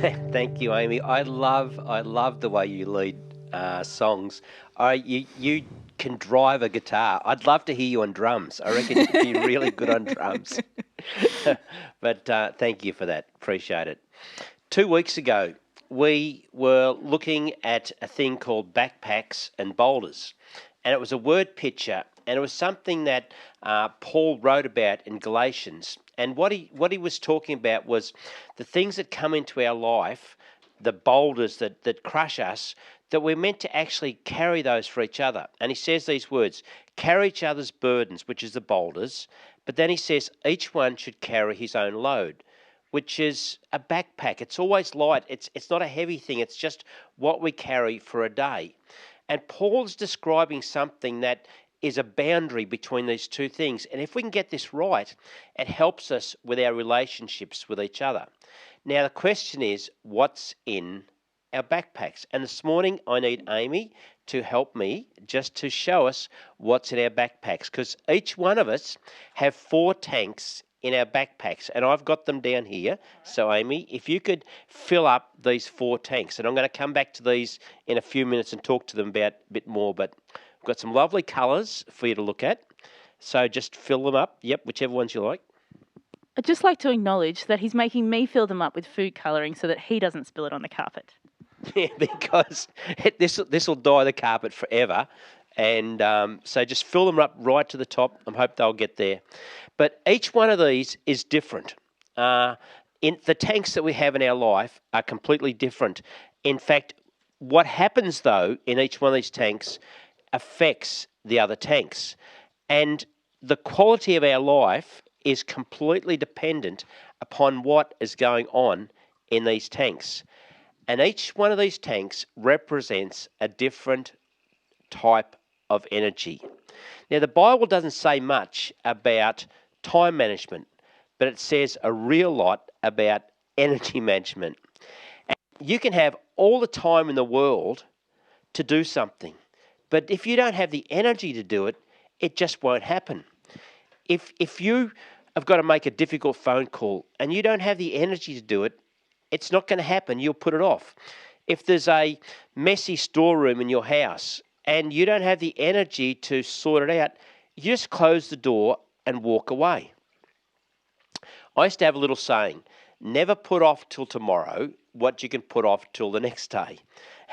Thank you, Amy. I love the way you lead songs. You can drive a guitar. I'd love to hear you on drums. I reckon you'd be really good on drums. But thank you for that. Appreciate it. 2 weeks ago, we were looking at a thing called backpacks and boulders, and it was a word picture, and it was something that Paul wrote about in Galatians. And what he was talking about was the things that come into our life, the boulders that crush us, that we're meant to actually carry those for each other. And he says these words: carry each other's burdens, which is the boulders. But then he says each one should carry his own load, which is a backpack. It's always light. It's not a heavy thing. It's just what we carry for a day. And Paul's describing something that is a boundary between these two things. And if we can get this right, it helps us with our relationships with each other. Now, the question is, what's in our backpacks? And this morning, I need Amy to help me just to show us what's in our backpacks, because each one of us have 4 tanks in our backpacks, and I've got them down here. So, Amy, if you could fill up these 4 tanks, and I'm going to come back to these in a few minutes and talk to them about a bit more, but I've got some lovely colours for you to look at. So just fill them up. Yep, whichever ones you like. I'd just like to acknowledge that he's making me fill them up with food colouring so that he doesn't spill it on the carpet. Yeah, because this will dye the carpet forever. And so just fill them up right to the top. I hope they'll get there. But each one of these is different. In the tanks that we have in our life are completely different. In fact, what happens though in each one of these tanks affects the other tanks. And the quality of our life is completely dependent upon what is going on in these tanks. And each one of these tanks represents a different type of energy. Now, the Bible doesn't say much about time management, but it says a real lot about energy management. And you can have all the time in the world to do something, but if you don't have the energy to do it, it just won't happen. If you have got to make a difficult phone call and you don't have the energy to do it, it's not going to happen. You'll put it off. If there's a messy storeroom in your house and you don't have the energy to sort it out, you just close the door and walk away. I used to have a little saying: never put off till tomorrow what you can put off till the next day.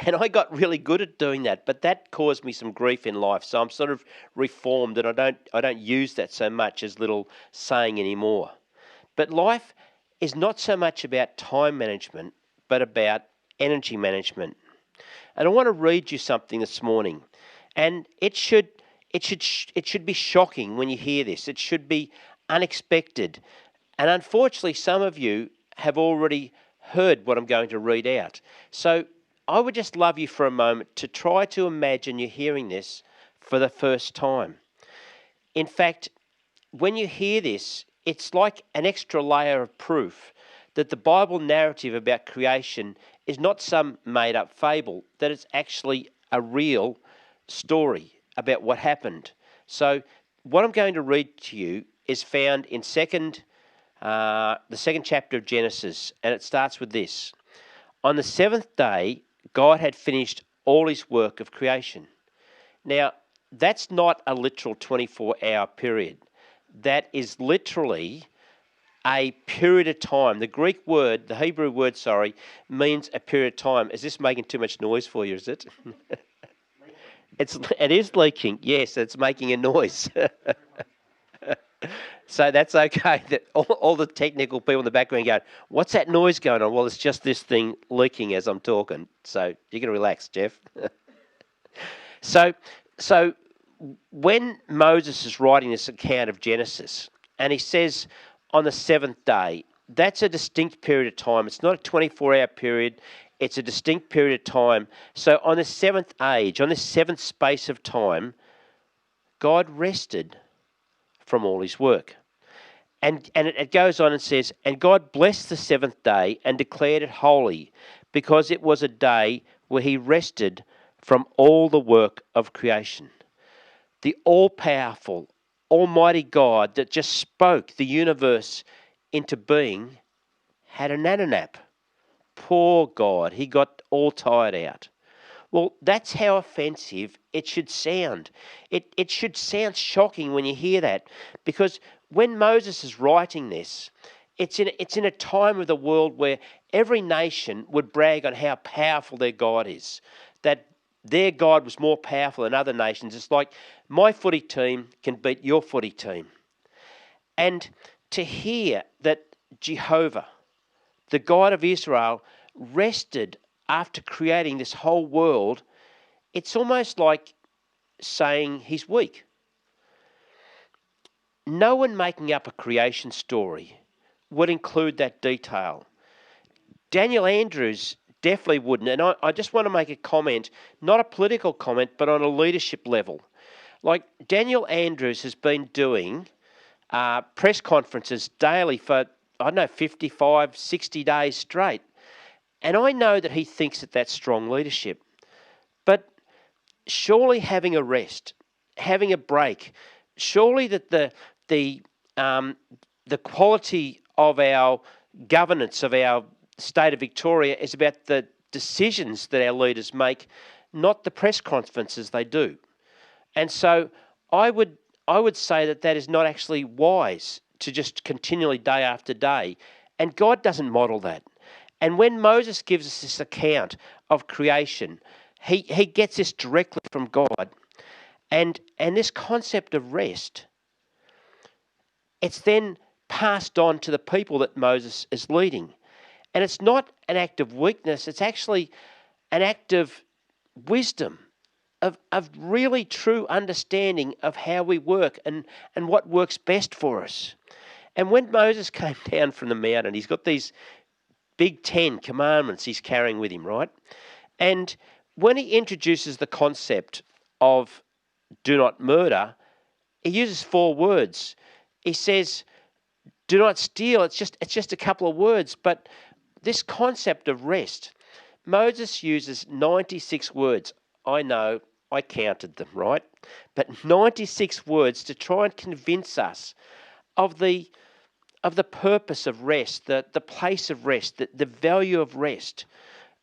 And I got really good at doing that, but that caused me some grief in life. So I'm sort of reformed, and I don't use that so much as little saying anymore. But life is not so much about time management, but about energy management. And I want to read you something this morning, and it should be shocking when you hear this. It should be unexpected, and unfortunately, some of you have already heard what I'm going to read out. So I would just love you for a moment to try to imagine you're hearing this for the first time. In fact, when you hear this, it's like an extra layer of proof that the Bible narrative about creation is not some made up fable, that it's actually a real story about what happened. So, what I'm going to read to you is found in the second chapter of Genesis, and it starts with this: on the 7th day, God had finished all his work of creation. Now, that's not a literal 24-hour period. That is literally a period of time. The Hebrew word, means a period of time. Is this making too much noise for you, is it? It is leaking. Yes, it's making a noise. So that's okay. That all the technical people in the background go, what's that noise going on? Well, it's just this thing leaking as I'm talking. So you can relax, Jeff. So when Moses is writing this account of Genesis, and he says on the 7th day, that's a distinct period of time. It's not a 24-hour period. It's a distinct period of time. So on the 7th age, on this 7th space of time, God rested from all his work. And it goes on and says, and God blessed the 7th day and declared it holy, because it was a day where he rested from all the work of creation. The all-powerful, almighty God that just spoke the universe into being had a nano nap, poor God, he got all tired out. Well, that's how offensive it should sound. It should sound shocking when you hear that, because when Moses is writing this, it's in a time of the world where every nation would brag on how powerful their God is, that their God was more powerful than other nations. It's like my footy team can beat your footy team. And to hear that Jehovah, the God of Israel, rested after creating this whole world, it's almost like saying he's weak. No one making up a creation story would include that detail. Daniel Andrews definitely wouldn't. And I just want to make a comment, not a political comment, but on a leadership level. Like Daniel Andrews has been doing press conferences daily for, 55, 60 days straight. And I know that he thinks that that's strong leadership. But surely having a rest, having a break, surely that the quality of our governance of our state of Victoria is about the decisions that our leaders make, not the press conferences they do. And so I would say that is not actually wise to just continually day after day. And God doesn't model that. And when Moses gives us this account of creation, he gets this directly from God. And this concept of rest, it's then passed on to the people that Moses is leading. And it's not an act of weakness, it's actually an act of wisdom, of really true understanding of how we work and what works best for us. And when Moses came down from the mountain, he's got these big 10 commandments he's carrying with him, right? And when he introduces the concept of do not murder, he uses 4 words. He says, do not steal. It's just a couple of words, but this concept of rest, Moses uses 96 words. I know, I counted them, right? But 96 words to try and convince us of the purpose of rest, the place of rest, the value of rest.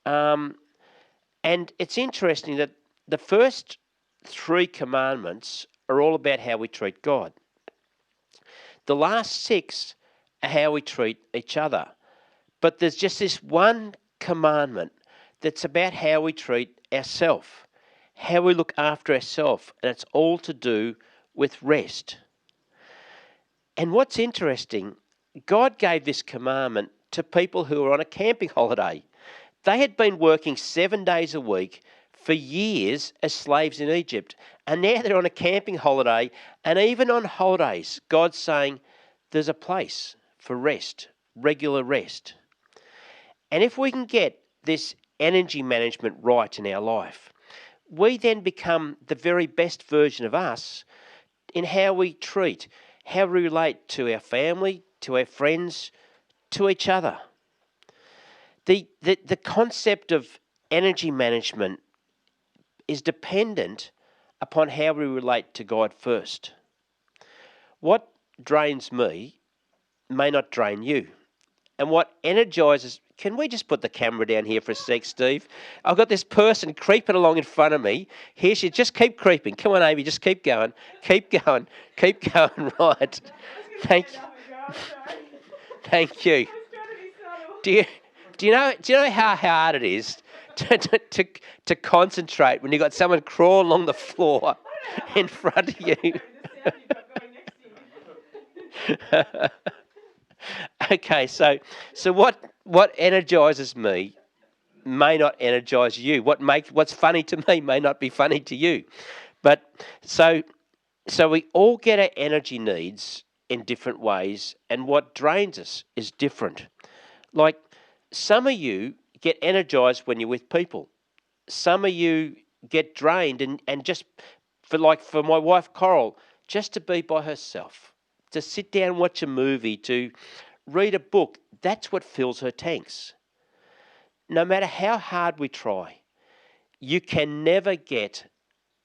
And it's interesting that the first 3 commandments are all about how we treat God. The last 6 are how we treat each other. But there's just this one commandment that's about how we treat ourselves, how we look after ourselves, and it's all to do with rest. And what's interesting, God gave this commandment to people who were on a camping holiday. They had been working 7 days a week for years as slaves in Egypt, and now they're on a camping holiday, and even on holidays, God's saying there's a place for rest, regular rest. And if we can get this energy management right in our life, we then become the very best version of us in how we treat, how we relate to our family, to our friends, to each other. The concept of energy management is dependent upon how we relate to God first. What drains me may not drain you. And what energizes... Can we just put the camera down here for a sec, Steve? I've got this person creeping along in front of me. Here she... Just keep creeping. Come on, Amy, just keep going. Keep going. Keep going. Right. Thank you. Thank you. Do you know how hard it is to concentrate when you've got someone crawling along the floor in front of you? Okay, so what energizes me may not energize you. What's funny to me may not be funny to you. But so we all get our energy needs in different ways, and what drains us is different. Like some of you get energized when you're with people. Some of you get drained and just for my wife Coral, just to be by herself, to sit down and watch a movie, to read a book, that's what fills her tanks. No matter how hard we try, you can never get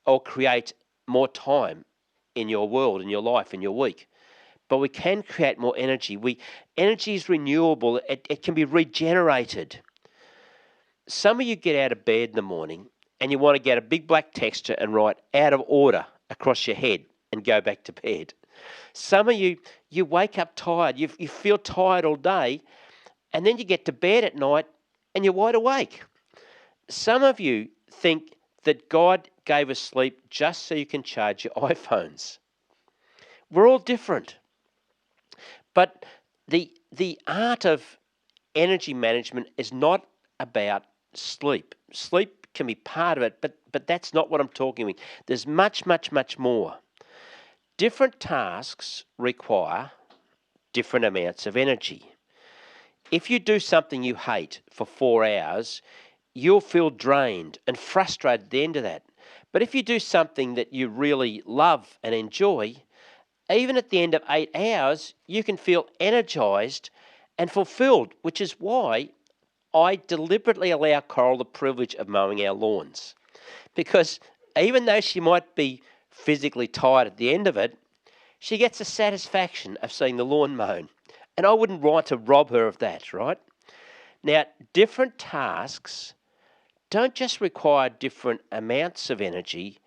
or create more time in your world, in your life, in your week. But we can create more energy. Energy is renewable. It can be regenerated. Some of you get out of bed in the morning and you want to get a big black texture and write out of order across your head and go back to bed. Some of you, you wake up tired, you feel tired all day, and then you get to bed at night and you're wide awake. Some of you think that God gave us sleep just so you can charge your iPhones. We're all different. But the art of energy management is not about sleep. Sleep can be part of it, but that's not what I'm talking about. There's much, much, much more. Different tasks require different amounts of energy. If you do something you hate for 4 hours, you'll feel drained and frustrated at the end of that. But if you do something that you really love and enjoy, even at the end of 8 hours, you can feel energized and fulfilled, which is why I deliberately allow Coral the privilege of mowing our lawns. Because even though she might be physically tired at the end of it, she gets the satisfaction of seeing the lawn mown. And I wouldn't want to rob her of that, right? Now, different tasks don't just require different amounts of energy,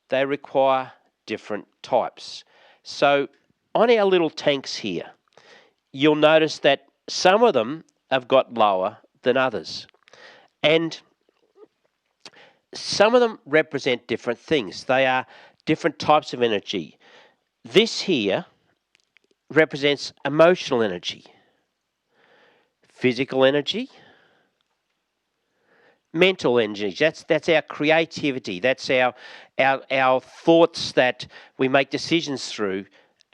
they require different types. So on our little tanks here, you'll notice that some of them have got lower than others. And some of them represent different things. They are different types of energy. This here represents emotional energy, physical energy, mental energy. That's our creativity. That's our thoughts that we make decisions through,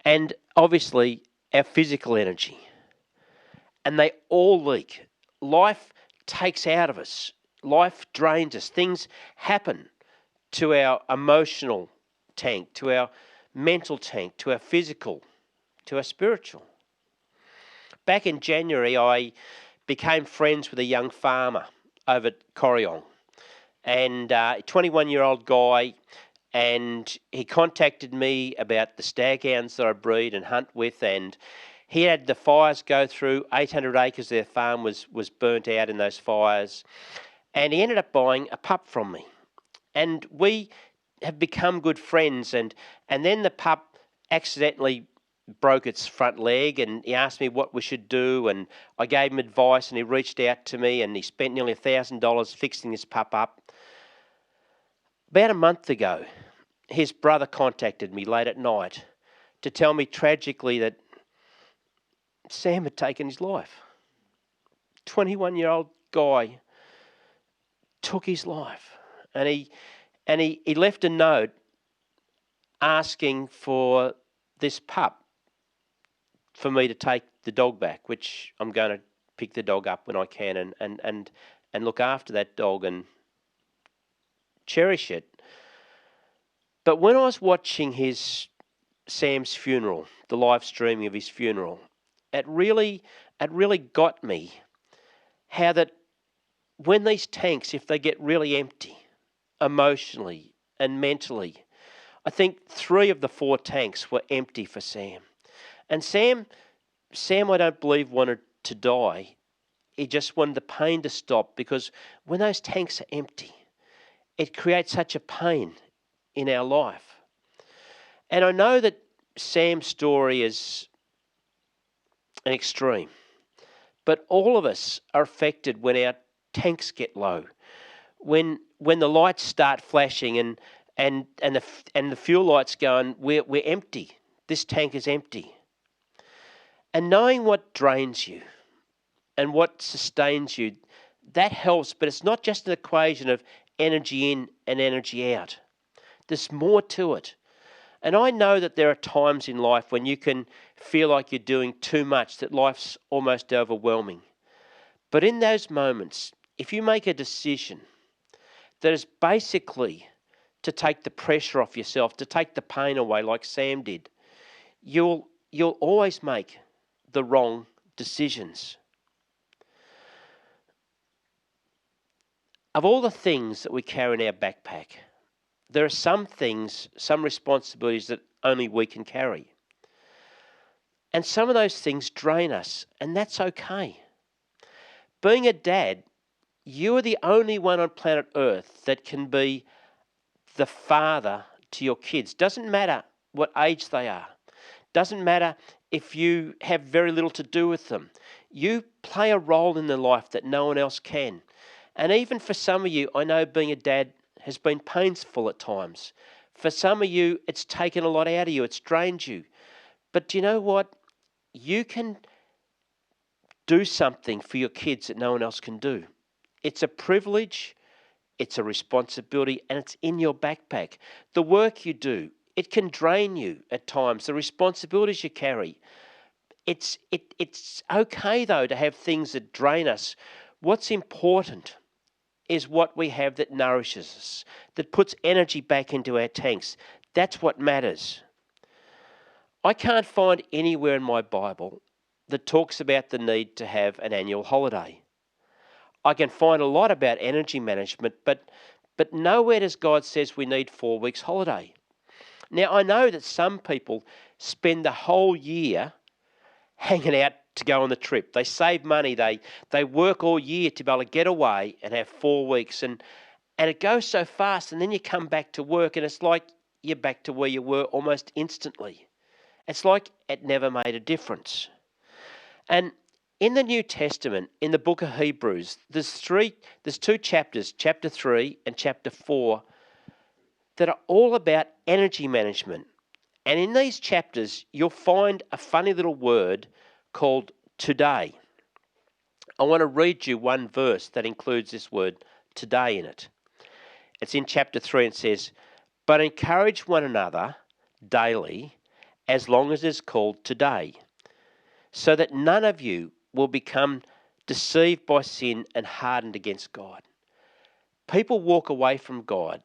and obviously our physical energy. And they all leak. Life takes out of us. Life drains us. Things happen to our emotional tank, to our mental tank, to our physical, to our spiritual. Back in January, I became friends with a young farmer over at Corryong, and a 21-year-old guy, and he contacted me about the staghounds that I breed and hunt with, and he had the fires go through. 800 acres of their farm was burnt out in those fires, and he ended up buying a pup from me, and we have become good friends, and then the pup accidentally broke its front leg, and he asked me what we should do, and I gave him advice, and he reached out to me, and he spent nearly $1,000 fixing this pup up. About a month ago, his brother contacted me late at night to tell me tragically that Sam had taken his life. 21-year-old guy took his life, and he left a note asking for this pup for me to take the dog back, which I'm going to pick the dog up when I can and look after that dog and cherish it. But when I was watching Sam's funeral, the live streaming of his funeral, it really got me how that when these tanks, if they get really empty, emotionally and mentally, I think 3 of the 4 tanks were empty for Sam. And Sam, I don't believe, wanted to die. He just wanted the pain to stop, because when those tanks are empty, it creates such a pain in our life. And I know that Sam's story is an extreme, but all of us are affected when our tanks get low, when the lights start flashing and the fuel lights going, we're empty. This tank is empty. And knowing what drains you and what sustains you, that helps, but it's not just an equation of energy in and energy out. There's more to it. And I know that there are times in life when you can feel like you're doing too much, that life's almost overwhelming. But in those moments, if you make a decision that is basically to take the pressure off yourself, to take the pain away like Sam did, you'll always make the wrong decisions. Of all the things that we carry in our backpack, there are some things, some responsibilities that only we can carry. And some of those things drain us, and that's okay. Being a dad You are the only one on planet Earth that can be the father to your kids. Doesn't matter what age they are. Doesn't matter if you have very little to do with them. You play a role in their life that no one else can. And even for some of you, I know being a dad has been painful at times. For some of you, it's taken a lot out of you. It's drained you. But do you know what? You can do something for your kids that no one else can do. It's a privilege, it's a responsibility, and it's in your backpack. The work you do, it can drain you at times. The responsibilities you carry. It's okay, though, to have things that drain us. What's important is what we have that nourishes us, that puts energy back into our tanks. That's what matters. I can't find anywhere in my Bible that talks about the need to have an annual holiday. I can find a lot about energy management, but nowhere does God says we need 4 weeks holiday. Now, I know that some people spend the whole year hanging out to go on the trip. They save money. They work all year to be able to get away and have 4 weeks. And it goes so fast, and then you come back to work, and it's like you're back to where you were almost instantly. It's like it never made a difference. And in the New Testament, in the book of Hebrews, there's 2 chapters, chapter 3 and chapter 4, that are all about energy management. And in these chapters, you'll find a funny little word called today. I want to read you one verse that includes this word today in it. It's in chapter 3 and it says, "But encourage one another daily, as long as it's called today, so that none of you will become deceived by sin and hardened against God." People walk away from God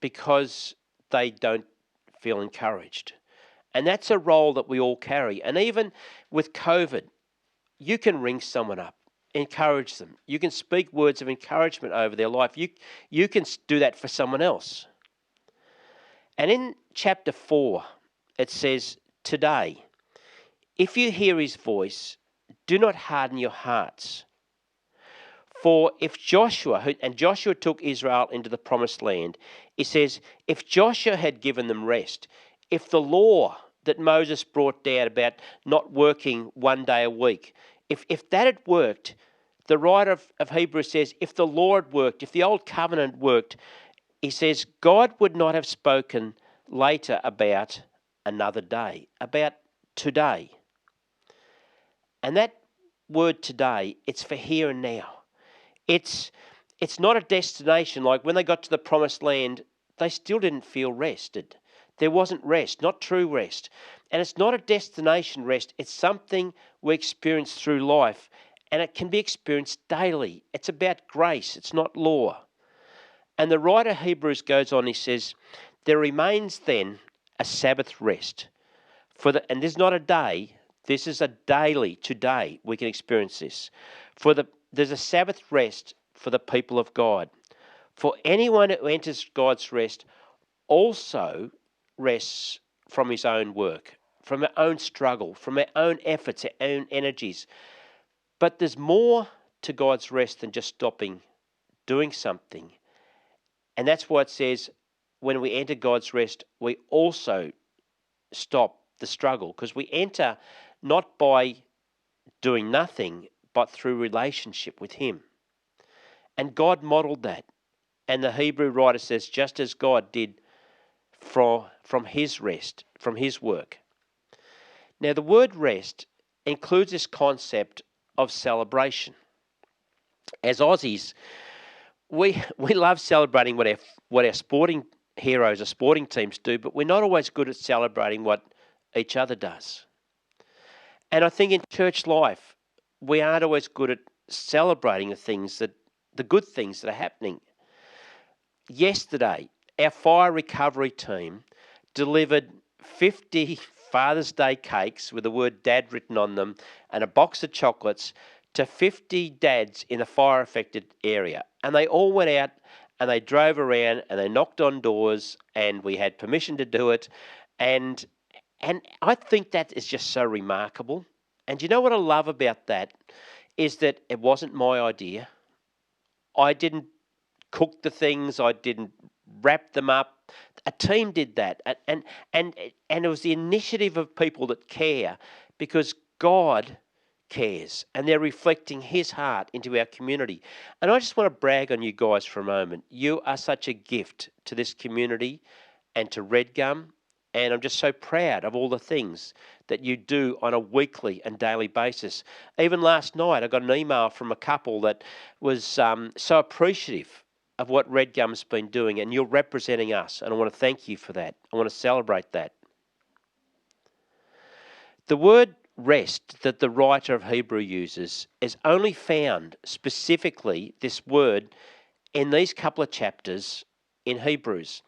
because they don't feel encouraged. And that's a role that we all carry. And even with COVID, you can ring someone up, encourage them. You can speak words of encouragement over their life. You can do that for someone else. And in chapter 4, it says, "Today, if you hear his voice, do not harden your hearts. For if Joshua," and Joshua took Israel into the promised land, it says, if Joshua had given them rest, if the law that Moses brought down about not working 1 day a week, if that had worked, the writer of Hebrews says, if the law had worked, if the old covenant worked, he says, God would not have spoken later about another day, about today. And that word today, it's for here and now. It's not a destination. Like when they got to the promised land, they still didn't feel rested. There wasn't rest, not true rest. And it's not a destination rest. It's something we experience through life, and it can be experienced daily. It's about grace. It's not law. And the writer of Hebrews goes on, he says, there remains then a Sabbath rest. And this is not a day, this is a daily, today we can experience this. There's a Sabbath rest for the people of God. For anyone who enters God's rest also rests from his own work, from our own struggle, from our own efforts, our own energies. But there's more to God's rest than just stopping doing something. And that's why it says when we enter God's rest, we also stop the struggle, because we enter not by doing nothing, but through relationship with him. And God modeled that. And the Hebrew writer says, just as God did from his rest, from his work. Now, the word rest includes this concept of celebration. As Aussies, we love celebrating what our sporting heroes, our sporting teams do, but we're not always good at celebrating what each other does. And I think in church life, we aren't always good at celebrating the good things that are happening. Yesterday, our fire recovery team delivered 50 Father's Day cakes with the word Dad written on them and a box of chocolates to 50 dads in the fire-affected area. And they all went out and they drove around and they knocked on doors, and we had permission to do it. And I think that is just so remarkable. And you know what I love about that is that it wasn't my idea. I didn't cook the things. I didn't wrap them up. A team did that, and it was the initiative of people that care, because God cares, and they're reflecting His heart into our community. And I just want to brag on you guys for a moment. You are such a gift to this community and to Redgum, and I'm just so proud of all the things that you do on a weekly and daily basis. Even last night, I got an email from a couple that was so appreciative of what Redgum's been doing, and you're representing us, and I want to thank you for that. I want to celebrate that. The word rest that the writer of Hebrew uses is only found specifically, this word, in these couple of chapters in Hebrews.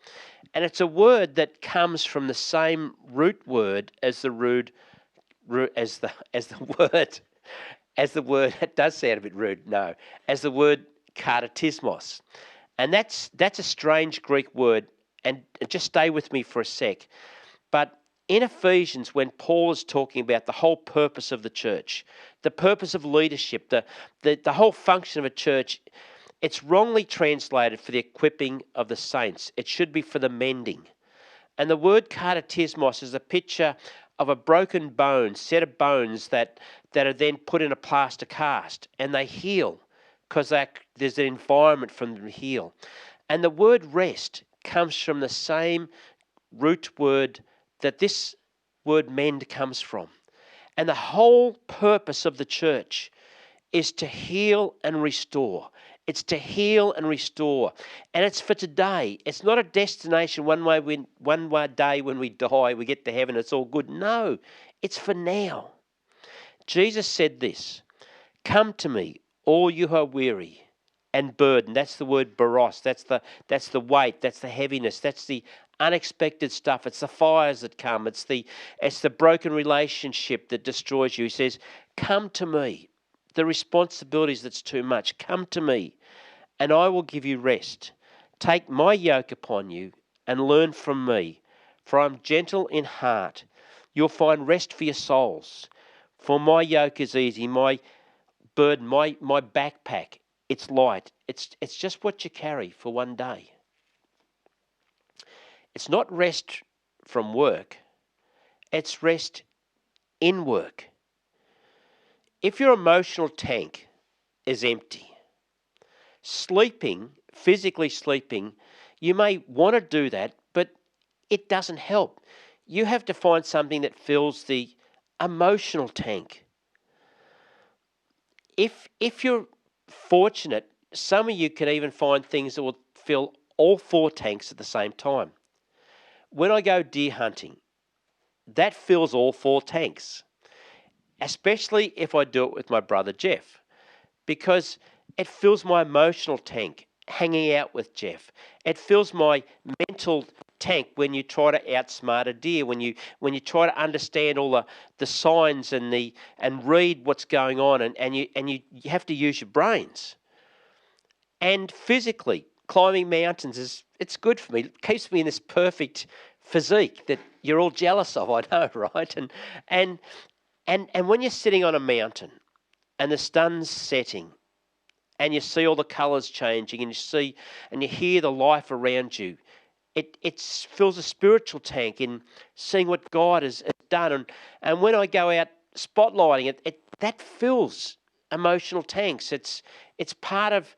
And it's a word that comes from the same root word as the word, it does sound a bit rude, no, as the word katatismos. And that's a strange Greek word, and just stay with me for a sec. But in Ephesians, when Paul is talking about the whole purpose of the church, the purpose of leadership, the whole function of a church, it's wrongly translated for the equipping of the saints. It should be for the mending. And the word katatismos is a picture of a broken bone, set of bones that are then put in a plaster cast, and they heal because there's an environment for them to heal. And the word rest comes from the same root word that this word mend comes from. And the whole purpose of the church is to heal and restore. It's to heal and restore. And it's for today. It's not a destination one day when we die, we get to heaven, it's all good. No, it's for now. Jesus said this, "Come to me, all you who are weary and burdened." That's the word baros. That's the weight. That's the heaviness. That's the unexpected stuff. It's the fires that come. It's the broken relationship that destroys you. He says, "Come to me." The responsibilities that's too much. Come to me, and I will give you rest. Take my yoke upon you and learn from me, for I am gentle in heart. You'll find rest for your souls. For my yoke is easy, my burden, my backpack, it's light. It's just what you carry for one day. It's not rest from work. It's rest in work. If your emotional tank is empty, physically sleeping, you may want to do that, but it doesn't help. You have to find something that fills the emotional tank. If you're fortunate, some of you can even find things that will fill all four tanks at the same time. When I go deer hunting, that fills all four tanks, especially if I do it with my brother Jeff, because it fills my emotional tank hanging out with Jeff. It fills my mental tank when you try to outsmart a deer, when you try to understand all the signs and read what's going on, and you have to use your brains. And physically, climbing mountains it's good for me. It keeps me in this perfect physique that you're all jealous of, I know, right? And when you're sitting on a mountain and the sun's setting and you see all the colours changing and you hear the life around you, it fills a spiritual tank in seeing what God has done. And when I go out spotlighting it, that fills emotional tanks. It's part of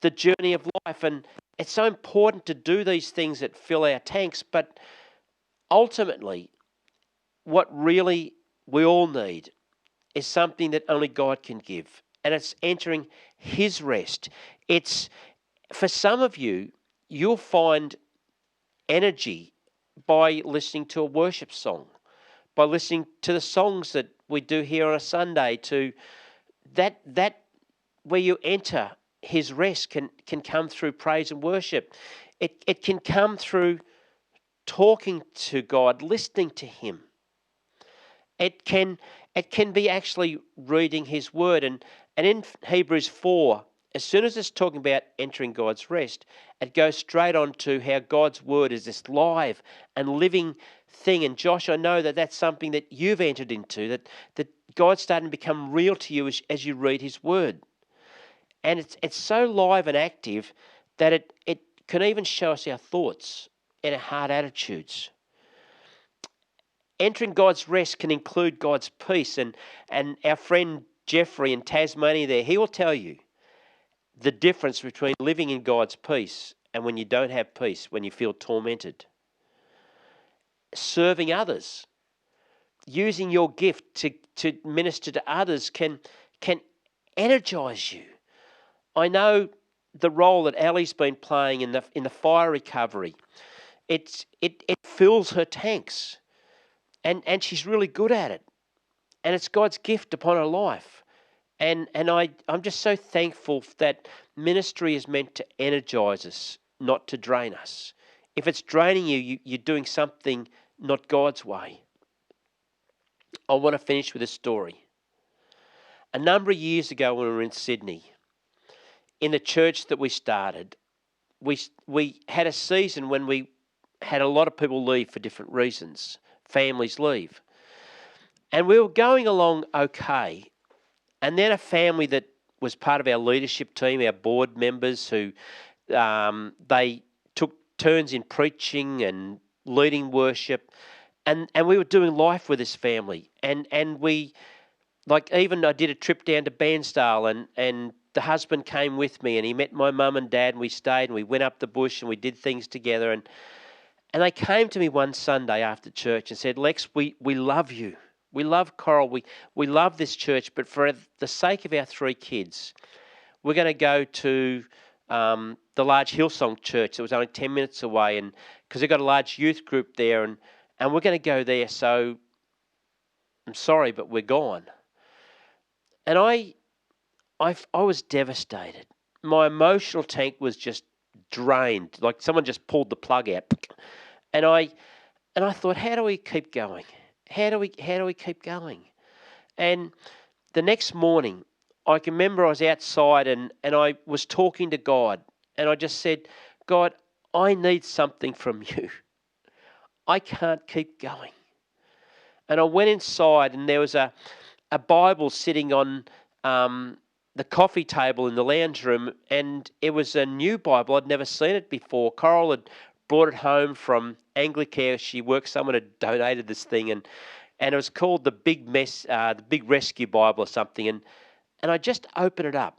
the journey of life, and it's so important to do these things that fill our tanks. But ultimately, what really we all need is something that only God can give, and it's entering His rest. It's, for some of you, you'll find energy by listening to a worship song, by listening to the songs that we do here on a Sunday, to that where you enter His rest can come through praise and worship. It can come through talking to God, listening to Him. It can be actually reading His Word. And in Hebrews 4, as soon as it's talking about entering God's rest, it goes straight on to how God's Word is this live and living thing. And Josh, I know that that's something that you've entered into, that God's starting to become real to you as you read His Word. And it's so live and active that it can even show us our thoughts and our heart attitudes. Entering God's rest can include God's peace. And our friend Jeffrey in Tasmania there, he will tell you the difference between living in God's peace and when you don't have peace, when you feel tormented. Serving others, using your gift to minister to others can energize you. I know the role that Ali's been playing in the fire recovery. It fills her tanks, and she's really good at it. And it's God's gift upon her life. And I'm just so thankful that ministry is meant to energize us, not to drain us. If it's draining you, you're doing something not God's way. I want to finish with a story. A number of years ago when we were in Sydney, in the church that we started, we had a season when we had a lot of people leave for different reasons. Families leave. And we were going along okay. And then a family that was part of our leadership team, our board members, who they took turns in preaching and leading worship. And we were doing life with this family. And we, even I did a trip down to Bairnsdale, and the husband came with me, and he met my mum and dad, and we stayed, and we went up the bush, and we did things together. And they came to me one Sunday after church and said, Lex, we love you. We love Coral. We love this church, but for the sake of our 3 kids, we're going to go to the large Hillsong church that was only 10 minutes away, and because they've got a large youth group there, and we're going to go there, so I'm sorry, but we're gone. And I was devastated. My emotional tank was just drained, like someone just pulled the plug out. And I thought, how do we keep going? How do we keep going? And the next morning, I can remember I was outside and I was talking to God, and I just said, God, I need something from you. I can't keep going. And I went inside, and there was a Bible sitting on the coffee table in the lounge room, and it was a new Bible. I'd never seen it before. Coral had brought it home from Anglicare. She worked, someone had donated this thing, and it was called the Big Rescue Bible or something. And I just opened it up,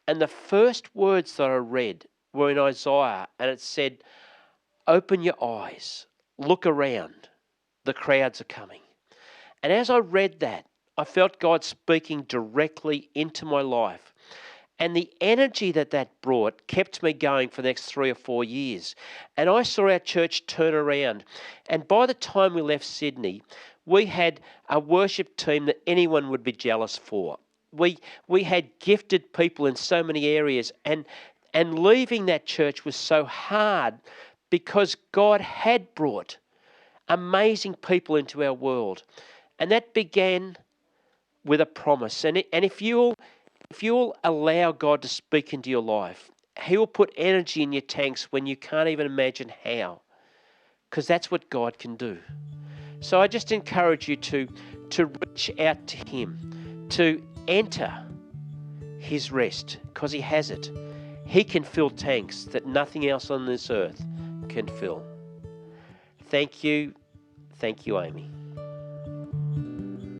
and the first words that I read were in Isaiah, and it said, open your eyes, look around, the crowds are coming. And as I read that, I felt God speaking directly into my life. And the energy that brought kept me going for the next 3 or 4 years. And I saw our church turn around. And by the time we left Sydney, we had a worship team that anyone would be jealous for. We had gifted people in so many areas. And leaving that church was so hard because God had brought amazing people into our world. And that began with a promise. And if you'll allow God to speak into your life, He will put energy in your tanks when you can't even imagine how, because that's what God can do. So I just encourage you to reach out to Him, to enter His rest, because He has it. He can fill tanks that nothing else on this earth can fill. Thank you, Amy.